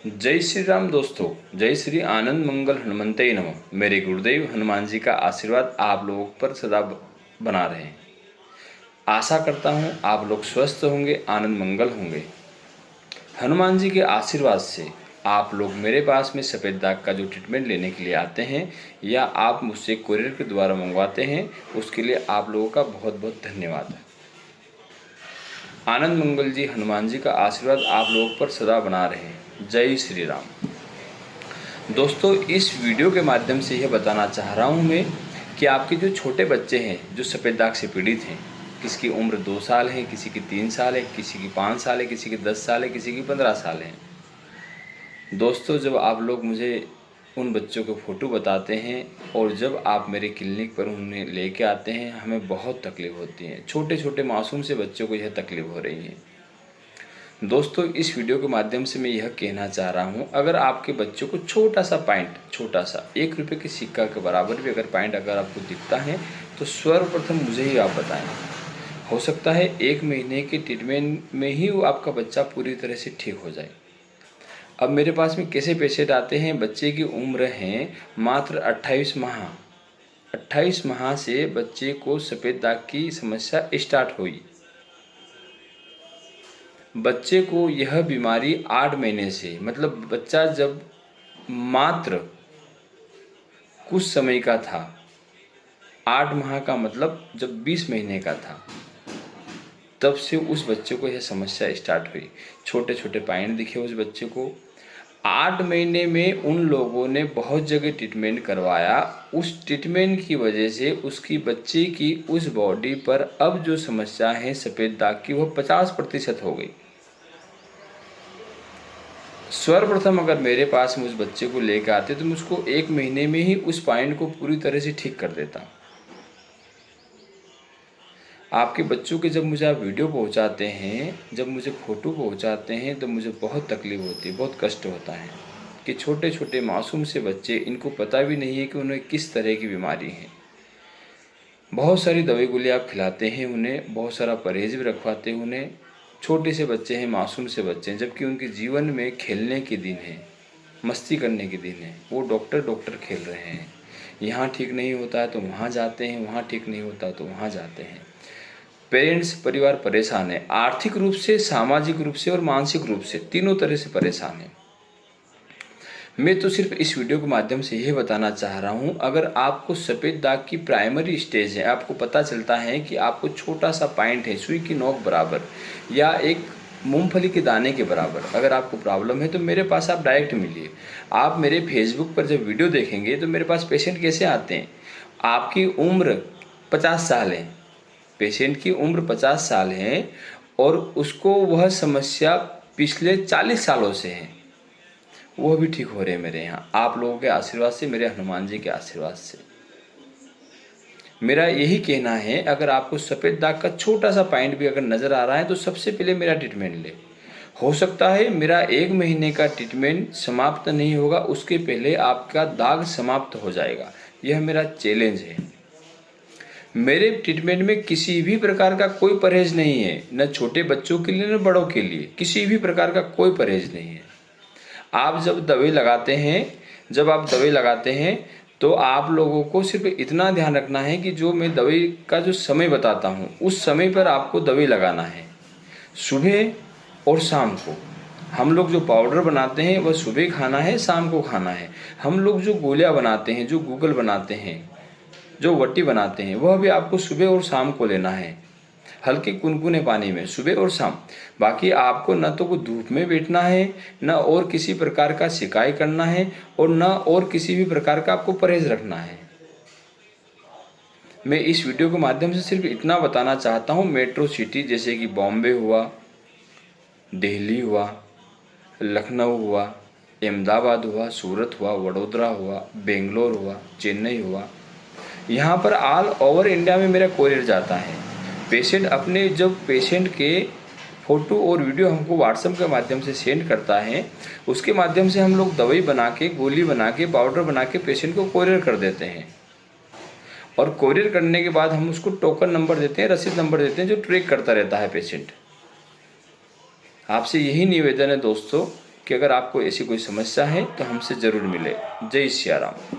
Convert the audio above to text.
जय श्री राम दोस्तों। जय श्री आनंद मंगल हनुमंते नमः। मेरे गुरुदेव हनुमान जी का आशीर्वाद आप लोगों पर सदा बना रहे। आशा करता हूँ आप लोग स्वस्थ होंगे, आनंद मंगल होंगे। हनुमान जी के आशीर्वाद से आप लोग मेरे पास में सफ़ेद दाग का जो ट्रीटमेंट लेने के लिए आते हैं या आप मुझसे कुरियर के द्वारा मंगवाते हैं, उसके लिए आप लोगों का बहुत बहुत धन्यवाद। आनंद मंगल जी हनुमान जी का आशीर्वाद आप लोगों पर सदा बना रहे। जय श्री राम। दोस्तों, इस वीडियो के माध्यम से यह बताना चाह रहा हूँ मैं कि आपके जो छोटे बच्चे हैं जो सफ़ेद दाग से पीड़ित हैं, किसी की उम्र 2 साल है, किसी की 3 साल है, किसी की 5 साल है, किसी की 10 साल है, किसी की 15 साल है। दोस्तों, जब आप लोग मुझे उन बच्चों के फ़ोटो बताते हैं और जब आप मेरे क्लिनिक पर उन्हें लेके आते हैं, हमें बहुत तकलीफ़ होती है। छोटे छोटे मासूम से बच्चों को यह तकलीफ़ हो रही है। दोस्तों, इस वीडियो के माध्यम से मैं यह कहना चाह रहा हूँ, अगर आपके बच्चों को छोटा सा पॉइंट, छोटा सा 1 रुपये के सिक्का के बराबर भी अगर पॉइंट अगर आपको दिखता है तो सर्वप्रथम मुझे ही आप बताएं। हो सकता है 1 महीने के ट्रीटमेंट में ही वो आपका बच्चा पूरी तरह से ठीक हो जाए। अब मेरे पास में कैसे पेशेंट आते हैं, बच्चे की उम्र है मात्र 28 माह। 28 माह से बच्चे को सफ़ेद दाग की समस्या स्टार्ट हुई। बच्चे को यह बीमारी 8 महीने से, मतलब बच्चा जब मात्र कुछ समय का था, 8 माह का मतलब जब 20 महीने का था, तब से उस बच्चे को यह समस्या स्टार्ट हुई। छोटे छोटे पॉइंट दिखे उस बच्चे को। 8 महीने में उन लोगों ने बहुत जगह ट्रीटमेंट करवाया। उस ट्रीटमेंट की वजह से उसकी बच्चे की उस बॉडी पर अब जो समस्या है सफ़ेद दाग की, वो 50% हो गई। सर्वप्रथम अगर मेरे पास में उस बच्चे को लेकर आते तो मैं उसको 1 महीने में ही उस पॉइंट को पूरी तरह से ठीक कर देता। आपके बच्चों के जब मुझे आप वीडियो पहुंचाते हैं, जब मुझे फ़ोटो पहुंचाते हैं, तो मुझे बहुत तकलीफ़ होती है, बहुत कष्ट होता है कि छोटे छोटे मासूम से बच्चे, इनको पता भी नहीं है कि उन्हें किस तरह की बीमारी है। बहुत सारी दवाई गोलियाँ आप खिलाते हैं उन्हें, बहुत सारा परहेज़ भी रखवाते हैं उन्हें। छोटे से बच्चे हैं, मासूम से बच्चे हैं, जबकि उनके जीवन में खेलने के दिन हैं, मस्ती करने के दिन हैं। वो डॉक्टर खेल रहे हैं। यहाँ ठीक नहीं होता है तो वहाँ जाते हैं, वहाँ ठीक नहीं होता तो वहाँ जाते हैं। पेरेंट्स, परिवार परेशान है, आर्थिक रूप से, सामाजिक रूप से और मानसिक रूप से, तीनों तरह से परेशान है। मैं तो सिर्फ इस वीडियो के माध्यम से यह बताना चाह रहा हूँ, अगर आपको सफ़ेद दाग की प्राइमरी स्टेज है, आपको पता चलता है कि आपको छोटा सा पॉइंट है, सुई की नोक बराबर या एक मूंगफली के दाने के बराबर अगर आपको प्रॉब्लम है, तो मेरे पास आप डायरेक्ट मिलिए। आप मेरे फेसबुक पर जब वीडियो देखेंगे तो मेरे पास पेशेंट कैसे आते हैं, आपकी उम्र 50 साल है, पेशेंट की उम्र 50 साल है और उसको वह समस्या पिछले 40 सालों से है, वो भी ठीक हो रहे हैं मेरे यहाँ, आप लोगों के आशीर्वाद से, मेरे हनुमान जी के आशीर्वाद से। मेरा यही कहना है, अगर आपको सफ़ेद दाग का छोटा सा पॉइंट भी अगर नज़र आ रहा है तो सबसे पहले मेरा ट्रीटमेंट ले। हो सकता है मेरा 1 महीने का ट्रीटमेंट समाप्त नहीं होगा, उसके पहले आपका दाग समाप्त हो जाएगा। यह मेरा चैलेंज है। मेरे ट्रीटमेंट में किसी भी प्रकार का कोई परहेज़ नहीं है, न छोटे बच्चों के लिए न बड़ों के लिए, किसी भी प्रकार का कोई परहेज़ नहीं है। आप जब दवाई लगाते हैं, जब आप दवाई लगाते हैं तो आप लोगों को सिर्फ इतना ध्यान रखना है कि जो मैं दवाई का जो समय बताता हूँ उस समय पर आपको दवाई लगाना है। सुबह और शाम को हम लोग जो पाउडर बनाते हैं वह सुबह खाना है, शाम को खाना है। हम लोग जो गोलियाँ बनाते हैं, जो गूगल बनाते हैं, जो वट्टी बनाते हैं, वह भी आपको सुबह और शाम को लेना है, हल्के कुनकुने पानी में, सुबह और शाम। बाकी आपको न तो को धूप में बैठना है, न और किसी प्रकार का शिकाय करना है, और न और किसी भी प्रकार का आपको परहेज रखना है। मैं इस वीडियो के माध्यम से सिर्फ इतना बताना चाहता हूँ, मेट्रो सिटी जैसे कि बॉम्बे हुआ, दिल्ली हुआ, लखनऊ हुआ, अहमदाबाद हुआ, सूरत हुआ, वडोदरा हुआ, बेंगलोर हुआ, चेन्नई हुआ, यहाँ पर ऑल ओवर इंडिया में मेरा कोरियर जाता है। पेशेंट अपने जब पेशेंट के फ़ोटो और वीडियो हमको व्हाट्सएप के माध्यम से सेंड करता है, उसके माध्यम से हम लोग दवाई बना के, गोली बना के, पाउडर बना के पेशेंट को कोरियर कर देते हैं। और कोरियर करने के बाद हम उसको टोकन नंबर देते हैं, रसीद नंबर देते हैं, जो ट्रैक करता रहता है पेशेंट। आपसे यही निवेदन है दोस्तों कि अगर आपको ऐसी कोई समस्या है तो हमसे ज़रूर मिले। जय सिया राम।